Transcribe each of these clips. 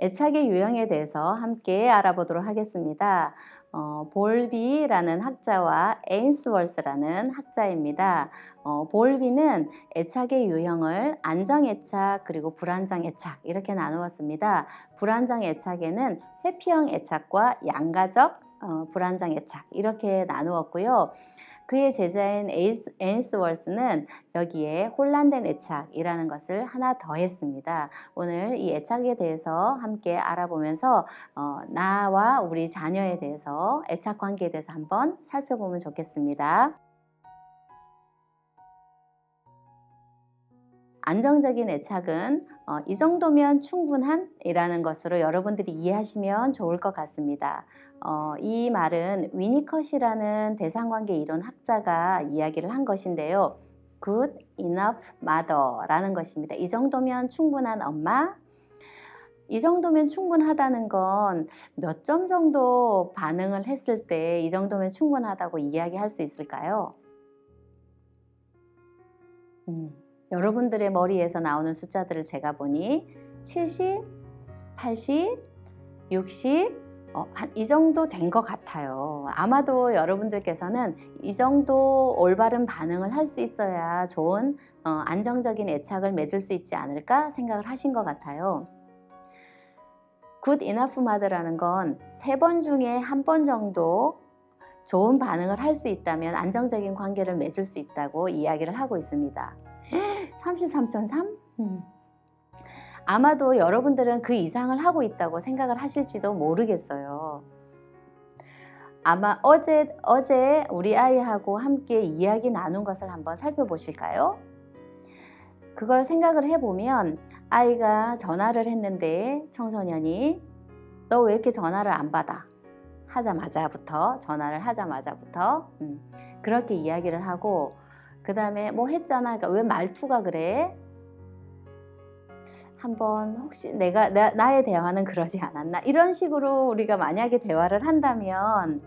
애착의 유형에 대해서 함께 알아보도록 하겠습니다. 볼비라는 학자와 에인스월스라는 학자입니다. 볼비는 애착의 유형을 안정애착 그리고 불안정애착 이렇게 나누었습니다. 불안정애착에는 회피형 애착과 양가적 불안정애착 이렇게 나누었고요. 그의 제자인 에인스월스는 여기에 혼란된 애착이라는 것을 하나 더 했습니다. 오늘 이 애착에 대해서 함께 알아보면서 나와 우리 자녀에 대해서 애착 관계에 대해서 한번 살펴보면 좋겠습니다. 안정적인 애착은 이 정도면 충분한 이라는 것으로 여러분들이 이해하시면 좋을 것 같습니다. 이 말은 위니컷이라는 대상관계 이론 학자가 이야기를 한 것인데요. Good enough mother라는 것입니다. 이 정도면 충분한 엄마. 이 정도면 충분하다는 건 몇 점 정도 반응을 했을 때 이 정도면 충분하다고 이야기할 수 있을까요? 여러분들의 머리에서 나오는 숫자들을 제가 보니 70, 80, 60, 이 정도 된 것 같아요. 아마도 여러분들께서는 이 정도 올바른 반응을 할 수 있어야 좋은 안정적인 애착을 맺을 수 있지 않을까 생각을 하신 것 같아요. Good enough mother라는 건 3번 중에 1번 정도 좋은 반응을 할 수 있다면 안정적인 관계를 맺을 수 있다고 이야기를 하고 있습니다. 33.3? 아마도 여러분들은 그 이상을 하고 있다고 생각을 하실지도 모르겠어요. 아마 어제 우리 아이하고 함께 이야기 나눈 것을 한번 살펴보실까요? 그걸 생각을 해보면 아이가 전화를 했는데 청소년이 너 왜 이렇게 전화를 안 받아? 전화를 하자마자부터 그렇게 이야기를 하고 그 다음에 뭐 했잖아. 그러니까 왜 말투가 그래? 한번 혹시 나의 대화는 그러지 않았나? 이런 식으로 우리가 만약에 대화를 한다면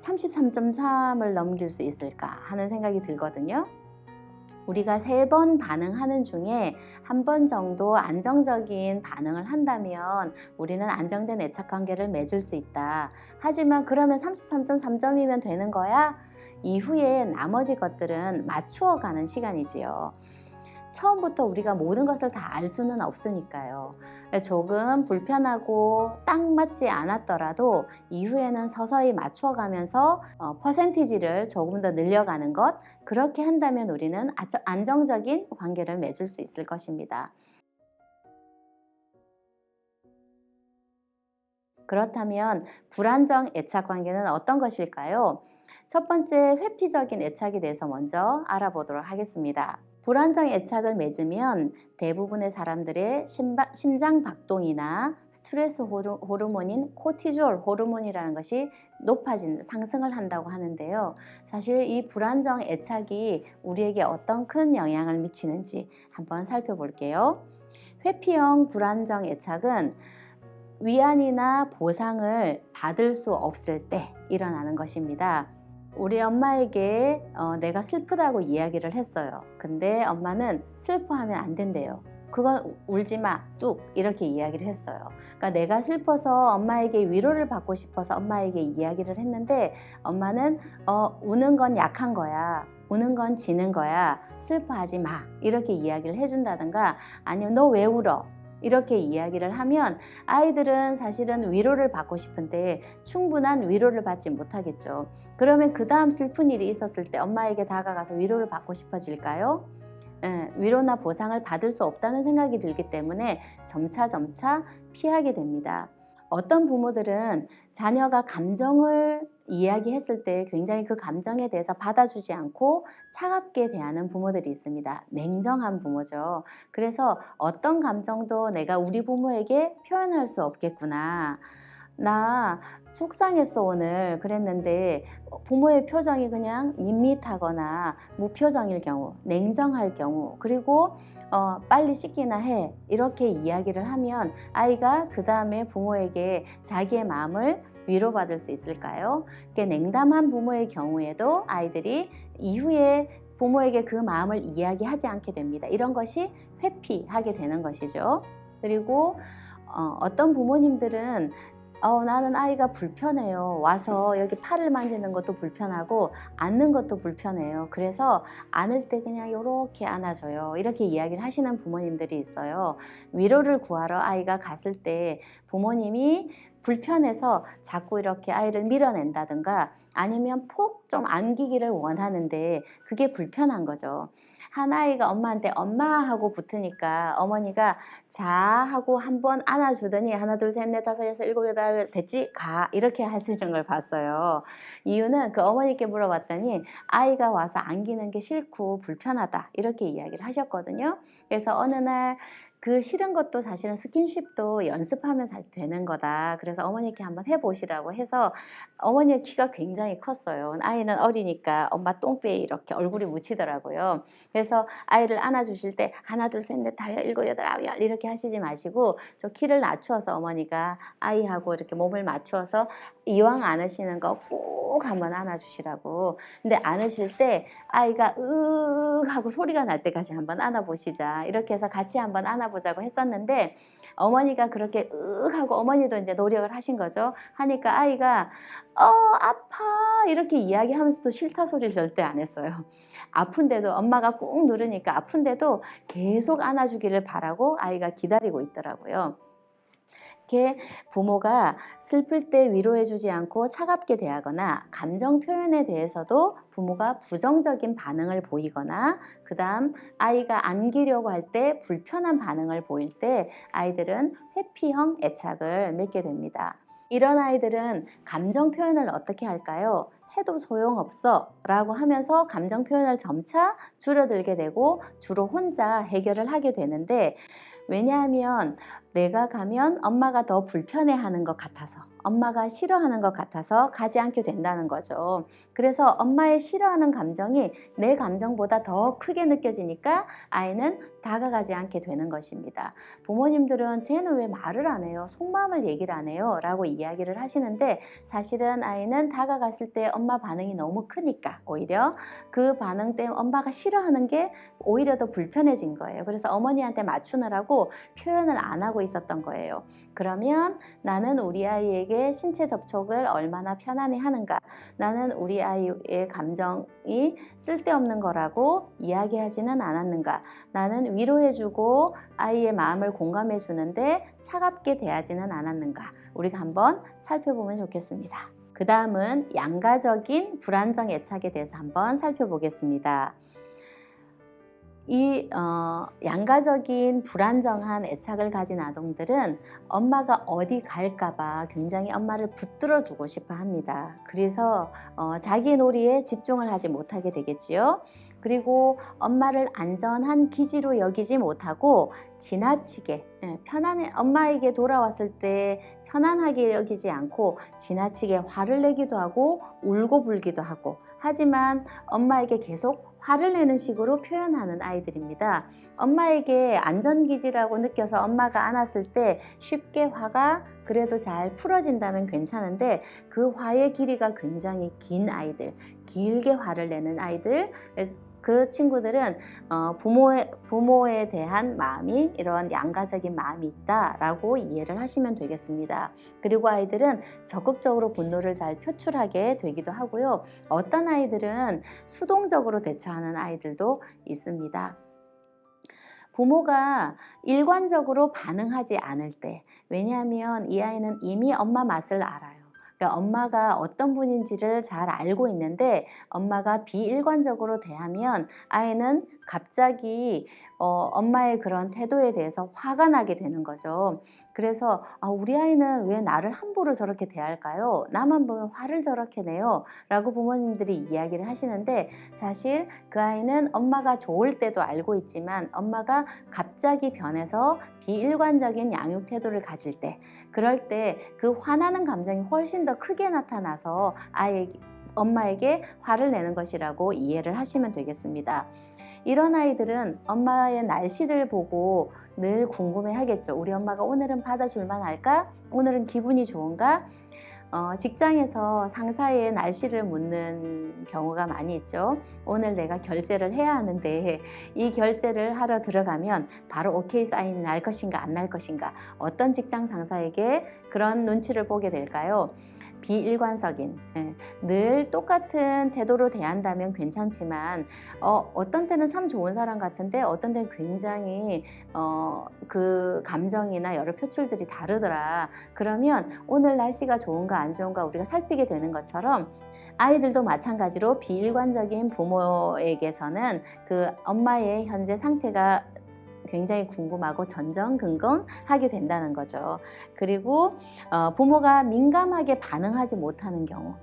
33.3을 넘길 수 있을까 하는 생각이 들거든요. 우리가 3번 반응하는 중에 1번 정도 안정적인 반응을 한다면 우리는 안정된 애착관계를 맺을 수 있다. 하지만 그러면 33.3점이면 되는 거야? 이후에 나머지 것들은 맞추어가는 시간이지요. 처음부터 우리가 모든 것을 다 알 수는 없으니까요. 조금 불편하고 딱 맞지 않았더라도 이후에는 서서히 맞춰가면서 퍼센티지를 조금 더 늘려가는 것, 그렇게 한다면 우리는 안정적인 관계를 맺을 수 있을 것입니다. 그렇다면 불안정 애착 관계는 어떤 것일까요? 첫 번째, 회피적인 애착에 대해서 먼저 알아보도록 하겠습니다. 불안정 애착을 맺으면 대부분의 사람들의 심장 박동이나 스트레스 호르몬인 코티졸 호르몬이라는 것이 상승을 한다고 하는데요. 사실 이 불안정 애착이 우리에게 어떤 큰 영향을 미치는지 한번 살펴볼게요. 회피형 불안정 애착은 위안이나 보상을 받을 수 없을 때 일어나는 것입니다. 우리 엄마에게 내가 슬프다고 이야기를 했어요. 근데 엄마는 슬퍼하면 안 된대요. 그건 울지 마, 뚝 이렇게 이야기를 했어요. 그러니까 내가 슬퍼서 엄마에게 위로를 받고 싶어서 엄마에게 이야기를 했는데 엄마는 우는 건 약한 거야. 우는 건 지는 거야. 슬퍼하지 마. 이렇게 이야기를 해준다든가 아니면 너 왜 울어? 이렇게 이야기를 하면 아이들은 사실은 위로를 받고 싶은데 충분한 위로를 받지 못하겠죠. 그러면 그 다음 슬픈 일이 있었을 때 엄마에게 다가가서 위로를 받고 싶어질까요? 위로나 보상을 받을 수 없다는 생각이 들기 때문에 점차 피하게 됩니다. 어떤 부모들은 자녀가 감정을 이야기했을 때 굉장히 그 감정에 대해서 받아주지 않고 차갑게 대하는 부모들이 있습니다. 냉정한 부모죠. 그래서 어떤 감정도 내가 우리 부모에게 표현할 수 없겠구나. 나 속상했어 오늘 그랬는데 부모의 표정이 그냥 밋밋하거나 무표정일 경우, 냉정할 경우, 그리고 빨리 씻기나 해 이렇게 이야기를 하면 아이가 그 다음에 부모에게 자기의 마음을 위로받을 수 있을까요? 냉담한 부모의 경우에도 아이들이 이후에 부모에게 그 마음을 이야기하지 않게 됩니다. 이런 것이 회피하게 되는 것이죠. 그리고 어떤 부모님들은 나는 아이가 불편해요. 와서 여기 팔을 만지는 것도 불편하고 앉는 것도 불편해요. 그래서 안을 때 그냥 이렇게 안아줘요. 이렇게 이야기를 하시는 부모님들이 있어요. 위로를 구하러 아이가 갔을 때 부모님이 불편해서 자꾸 이렇게 아이를 밀어낸다든가 아니면 폭 좀 안기기를 원하는데 그게 불편한 거죠. 한 아이가 엄마한테 엄마 하고 붙으니까 어머니가 자 하고 한번 안아주더니 하나 둘 셋 넷 다섯 여섯 일곱 여덟 됐지? 가 이렇게 하시는 걸 봤어요. 이유는 그 어머니께 물어봤더니 아이가 와서 안기는 게 싫고 불편하다 이렇게 이야기를 하셨거든요. 그래서 어느 날 그 싫은 것도 사실은 스킨십도 연습하면 사실 되는 거다. 그래서 어머니께 한번 해보시라고 해서 어머니의 키가 굉장히 컸어요. 아이는 어리니까 엄마 똥배에 이렇게 얼굴이 묻히더라고요. 그래서 아이를 안아주실 때 하나 둘 셋 넷 다섯 일곱 여덟 아홉 열 이렇게 하시지 마시고 저 키를 낮추어서 어머니가 아이하고 이렇게 몸을 맞추어서 이왕 안으시는 거 꼭 한번 안아주시라고. 근데 안으실 때 아이가 으 하고 소리가 날 때까지 한번 안아보시자 이렇게 해서 같이 한번 안아보자고 했었는데 어머니가 그렇게 으 하고 어머니도 이제 노력을 하신 거죠. 하니까 아이가 아파 이렇게 이야기하면서도 싫다 소리를 절대 안 했어요. 아픈데도 엄마가 꾹 누르니까 아픈데도 계속 안아주기를 바라고 아이가 기다리고 있더라고요. 이렇게 부모가 슬플 때 위로해주지 않고 차갑게 대하거나 감정 표현에 대해서도 부모가 부정적인 반응을 보이거나 그 다음 아이가 안기려고 할 때 불편한 반응을 보일 때 아이들은 회피형 애착을 맺게 됩니다. 이런 아이들은 감정 표현을 어떻게 할까요? 해도 소용없어 라고 하면서 감정 표현을 점차 줄어들게 되고 주로 혼자 해결을 하게 되는데 왜냐하면 내가 가면 엄마가 더 불편해하는 것 같아서 엄마가 싫어하는 것 같아서 가지 않게 된다는 거죠. 그래서 엄마의 싫어하는 감정이 내 감정보다 더 크게 느껴지니까 아이는 다가가지 않게 되는 것입니다. 부모님들은 쟤는 왜 말을 안 해요? 속마음을 얘기를 안 해요? 라고 이야기를 하시는데 사실은 아이는 다가갔을 때 엄마 반응이 너무 크니까 오히려 그 반응 때문에 엄마가 싫어하는 게 오히려 더 불편해진 거예요. 그래서 어머니한테 맞추느라고 표현을 안 하고 있었던 거예요. 그러면 나는 우리 아이에게 신체 접촉을 얼마나 편안해 하는가? 나는 우리 아이의 감정이 쓸데없는 거라고 이야기하지는 않았는가? 나는 위로해주고 아이의 마음을 공감해 주는데 차갑게 대하지는 않았는가? 우리가 한번 살펴보면 좋겠습니다. 그 다음은 양가적인 불안정 애착에 대해서 한번 살펴보겠습니다. 이 양가적인 불안정한 애착을 가진 아동들은 엄마가 어디 갈까봐 굉장히 엄마를 붙들어 두고 싶어 합니다. 그래서 자기 놀이에 집중을 하지 못하게 되겠지요. 그리고 엄마를 안전한 기지로 여기지 못하고 지나치게 편안해 엄마에게 돌아왔을 때 편안하게 여기지 않고 지나치게 화를 내기도 하고 울고불기도 하고 하지만 엄마에게 계속 화를 내는 식으로 표현하는 아이들입니다. 엄마에게 안전기지라고 느껴서 엄마가 안았을 때 쉽게 화가 그래도 잘 풀어진다면 괜찮은데 그 화의 길이가 굉장히 긴 아이들, 길게 화를 내는 아이들, 그 친구들은 부모에 대한 마음이 이런 양가적인 마음이 있다라고 이해를 하시면 되겠습니다. 그리고 아이들은 적극적으로 분노를 잘 표출하게 되기도 하고요. 어떤 아이들은 수동적으로 대처하는 아이들도 있습니다. 부모가 일관적으로 반응하지 않을 때, 왜냐하면 이 아이는 이미 엄마 맛을 알아요. 그러니까 엄마가 어떤 분인지를 잘 알고 있는데 엄마가 비일관적으로 대하면 아이는 갑자기 엄마의 그런 태도에 대해서 화가 나게 되는 거죠. 그래서 우리 아이는 왜 나를 함부로 저렇게 대할까요? 나만 보면 화를 저렇게 내요 라고 부모님들이 이야기를 하시는데 사실 그 아이는 엄마가 좋을 때도 알고 있지만 엄마가 갑자기 변해서 비일관적인 양육 태도를 가질 때 그럴 때 그 화나는 감정이 훨씬 더 크게 나타나서 엄마에게 화를 내는 것이라고 이해를 하시면 되겠습니다. 이런 아이들은 엄마의 날씨를 보고 늘 궁금해 하겠죠. 우리 엄마가 오늘은 받아줄만 할까? 오늘은 기분이 좋은가? 직장에서 상사의 날씨를 묻는 경우가 많이 있죠. 오늘 내가 결제를 해야 하는데 이 결제를 하러 들어가면 바로 오케이 사인 날 것인가 안 날 것인가, 어떤 직장 상사에게 그런 눈치를 보게 될까요? 비일관성인, 늘 똑같은 태도로 대한다면 괜찮지만 어떤 때는 참 좋은 사람 같은데 어떤 때는 굉장히 그 감정이나 여러 표출들이 다르더라. 그러면 오늘 날씨가 좋은가 안 좋은가 우리가 살피게 되는 것처럼 아이들도 마찬가지로 비일관적인 부모에게서는 그 엄마의 현재 상태가 굉장히 궁금하고 전전긍긍하게 된다는 거죠. 그리고 부모가 민감하게 반응하지 못하는 경우,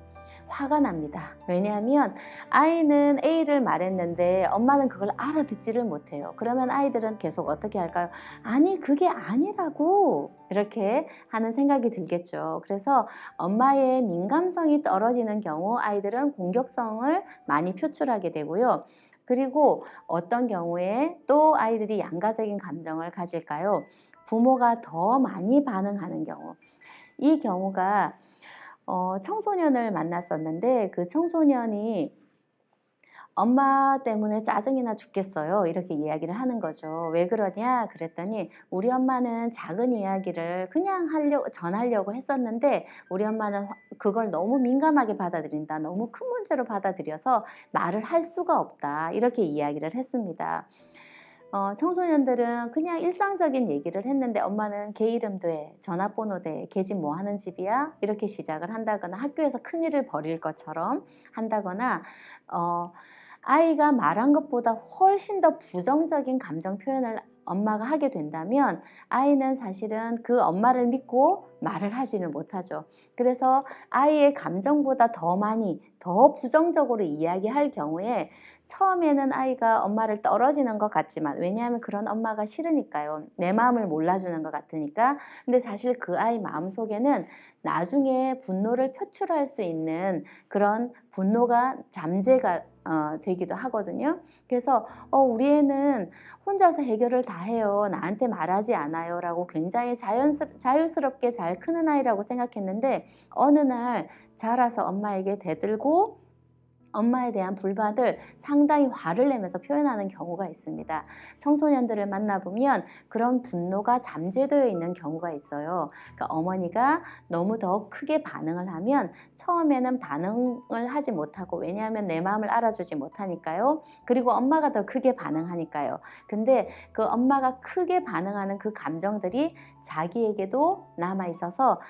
화가 납니다. 왜냐하면 아이는 A를 말했는데 엄마는 그걸 알아듣지를 못해요. 그러면 아이들은 계속 어떻게 할까요? 아니 그게 아니라고, 이렇게 하는 생각이 들겠죠. 그래서 엄마의 민감성이 떨어지는 경우 아이들은 공격성을 많이 표출하게 되고요. 그리고 어떤 경우에 또 아이들이 양가적인 감정을 가질까요? 부모가 더 많이 반응하는 경우. 이 경우가 청소년을 만났었는데 그 청소년이 엄마 때문에 짜증이 나 죽겠어요, 이렇게 이야기를 하는 거죠. 왜 그러냐 그랬더니 우리 엄마는 작은 이야기를 그냥 전하려고 했었는데 우리 엄마는 그걸 너무 민감하게 받아들인다, 너무 큰 문제로 받아들여서 말을 할 수가 없다, 이렇게 이야기를 했습니다. 청소년들은 그냥 일상적인 얘기를 했는데 엄마는 걔 이름 돼, 전화번호 돼, 걔 집 뭐 하는 집이야, 이렇게 시작을 한다거나 학교에서 큰일을 벌일 것처럼 한다거나 아이가 말한 것보다 훨씬 더 부정적인 감정 표현을 엄마가 하게 된다면 아이는 사실은 그 엄마를 믿고 말을 하지는 못하죠. 그래서 아이의 감정보다 더 많이, 더 부정적으로 이야기할 경우에 처음에는 아이가 엄마를 떨어지는 것 같지만, 왜냐하면 그런 엄마가 싫으니까요. 내 마음을 몰라주는 것 같으니까. 근데 사실 그 아이 마음속에는 나중에 분노를 표출할 수 있는 그런 분노가 잠재가 되기도 하거든요. 그래서 우리 애는 혼자서 해결을 다 해요, 나한테 말하지 않아요 라고 굉장히 자유스럽게 잘 크는 아이라고 생각했는데 어느 날 자라서 엄마에게 대들고 엄마에 대한 불만을 상당히 화를 내면서 표현하는 경우가 있습니다. 청소년들을 만나보면 그런 분노가 잠재되어 있는 경우가 있어요. 그러니까 어머니가 너무 더 크게 반응을 하면 처음에는 반응을 하지 못하고, 왜냐하면 내 마음을 알아주지 못하니까요. 그리고 엄마가 더 크게 반응하니까요. 근데 그 엄마가 크게 반응하는 그 감정들이 자기에게도 남아있어서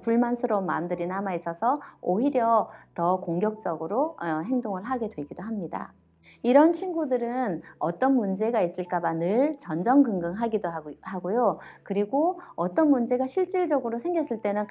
불만스러운 마음들이 남아있어서 오히려 더 공격적으로 행동을 하게 되기도 합니다. 이런 친구들은 어떤 문제가 있을까봐 늘 전전긍긍하기도 하고요. 그리고 어떤 문제가 실질적으로 생겼을 때는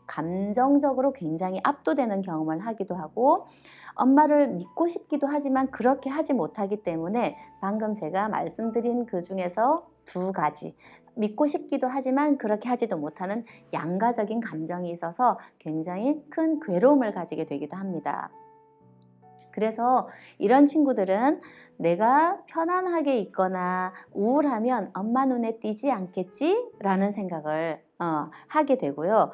감정적으로 굉장히 압도되는 경험을 하기도 하고, 엄마를 믿고 싶기도 하지만 그렇게 하지 못하기 때문에 방금 제가 말씀드린 그 중에서 두 가지, 믿고 싶기도 하지만 그렇게 하지도 못하는 양가적인 감정이 있어서 굉장히 큰 괴로움을 가지게 되기도 합니다. 그래서 이런 친구들은 내가 편안하게 있거나 우울하면 엄마 눈에 띄지 않겠지? 라는 생각을 하게 되고요.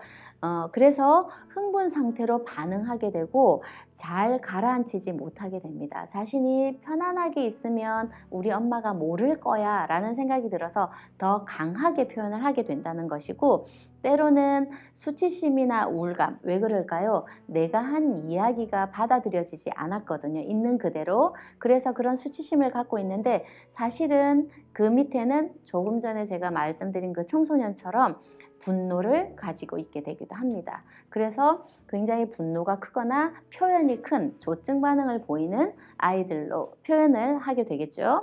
그래서 흥분 상태로 반응하게 되고 잘 가라앉히지 못하게 됩니다. 자신이 편안하게 있으면 우리 엄마가 모를 거야 라는 생각이 들어서 더 강하게 표현을 하게 된다는 것이고, 때로는 수치심이나 우울감, 왜 그럴까요? 내가 한 이야기가 받아들여지지 않았거든요, 있는 그대로. 그래서 그런 수치심을 갖고 있는데 사실은 그 밑에는 조금 전에 제가 말씀드린 그 청소년처럼 분노를 가지고 있게 되기도 합니다. 그래서 굉장히 분노가 크거나 표현이 큰 조증 반응을 보이는 아이들로 표현을 하게 되겠죠.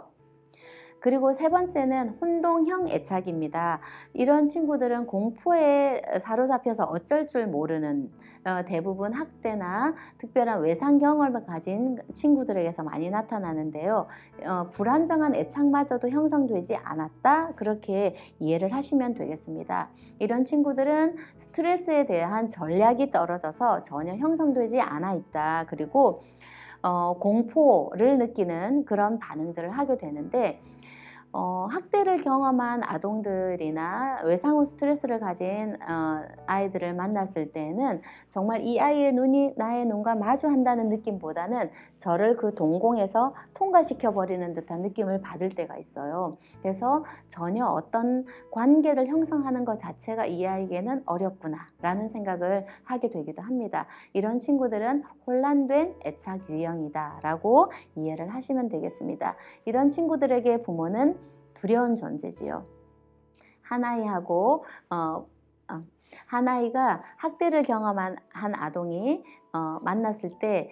그리고 세 번째는 혼동형 애착입니다. 이런 친구들은 공포에 사로잡혀서 어쩔 줄 모르는, 대부분 학대나 특별한 외상 경험을 가진 친구들에게서 많이 나타나는데요. 불안정한 애착마저도 형성되지 않았다, 그렇게 이해를 하시면 되겠습니다. 이런 친구들은 스트레스에 대한 전략이 떨어져서 전혀 형성되지 않아 있다. 그리고 공포를 느끼는 그런 반응들을 하게 되는데 학대를 경험한 아동들이나 외상후 스트레스를 가진 아이들을 만났을 때는 정말 이 아이의 눈이 나의 눈과 마주한다는 느낌보다는 저를 그 동공에서 통과시켜 버리는 듯한 느낌을 받을 때가 있어요. 그래서 전혀 어떤 관계를 형성하는 것 자체가 이 아이에게는 어렵구나 라는 생각을 하게 되기도 합니다. 이런 친구들은 혼란된 애착 유형이다 라고 이해를 하시면 되겠습니다. 이런 친구들에게 부모는 두려운 존재지요. 한 아이하고 한 아이가 학대를 경험한 한 아동이 만났을 때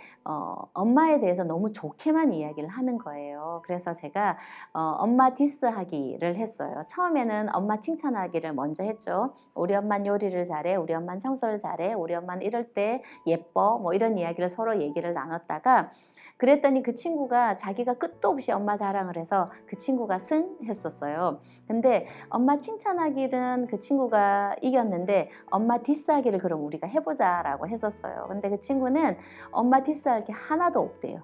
엄마에 대해서 너무 좋게만 이야기를 하는 거예요. 그래서 제가 엄마 디스하기를 했어요. 처음에는 엄마 칭찬하기를 먼저 했죠. 우리 엄마는 요리를 잘해, 우리 엄마는 청소를 잘해, 우리 엄마는 이럴 때 예뻐, 뭐 이런 이야기를 서로 얘기를 나눴다가 그랬더니 그 친구가 자기가 끝도 없이 엄마 자랑을 해서 그 친구가 승 했었어요. 근데 엄마 칭찬하기는 그 친구가 이겼는데 엄마 디스하기를 그럼 우리가 해보자 라고 했었어요. 근데 그 친구는 엄마 디스할 게 하나도 없대요.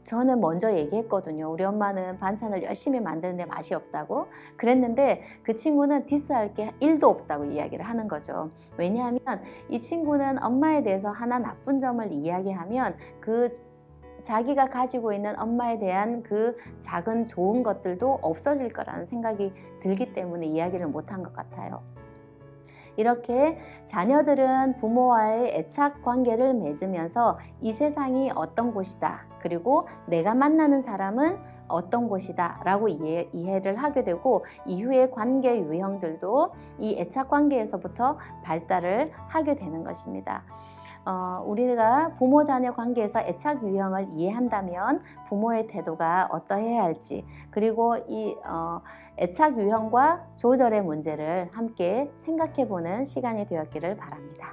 저는 먼저 얘기했거든요. 우리 엄마는 반찬을 열심히 만드는데 맛이 없다고. 그랬는데 그 친구는 디스할 게 1도 없다고 이야기를 하는 거죠. 왜냐하면 이 친구는 엄마에 대해서 하나 나쁜 점을 이야기하면 그 자기가 가지고 있는 엄마에 대한 그 작은 좋은 것들도 없어질 거라는 생각이 들기 때문에 이야기를 못한 것 같아요. 이렇게 자녀들은 부모와의 애착 관계를 맺으면서 이 세상이 어떤 곳이다. 그리고 내가 만나는 사람은 어떤 곳이다 라고 이해를 하게 되고 이후의 관계 유형들도 이 애착 관계에서부터 발달을 하게 되는 것입니다. 우리가 부모 자녀 관계에서 애착 유형을 이해한다면 부모의 태도가 어떠해야 할지 그리고 이 애착 유형과 조절의 문제를 함께 생각해 보는 시간이 되었기를 바랍니다.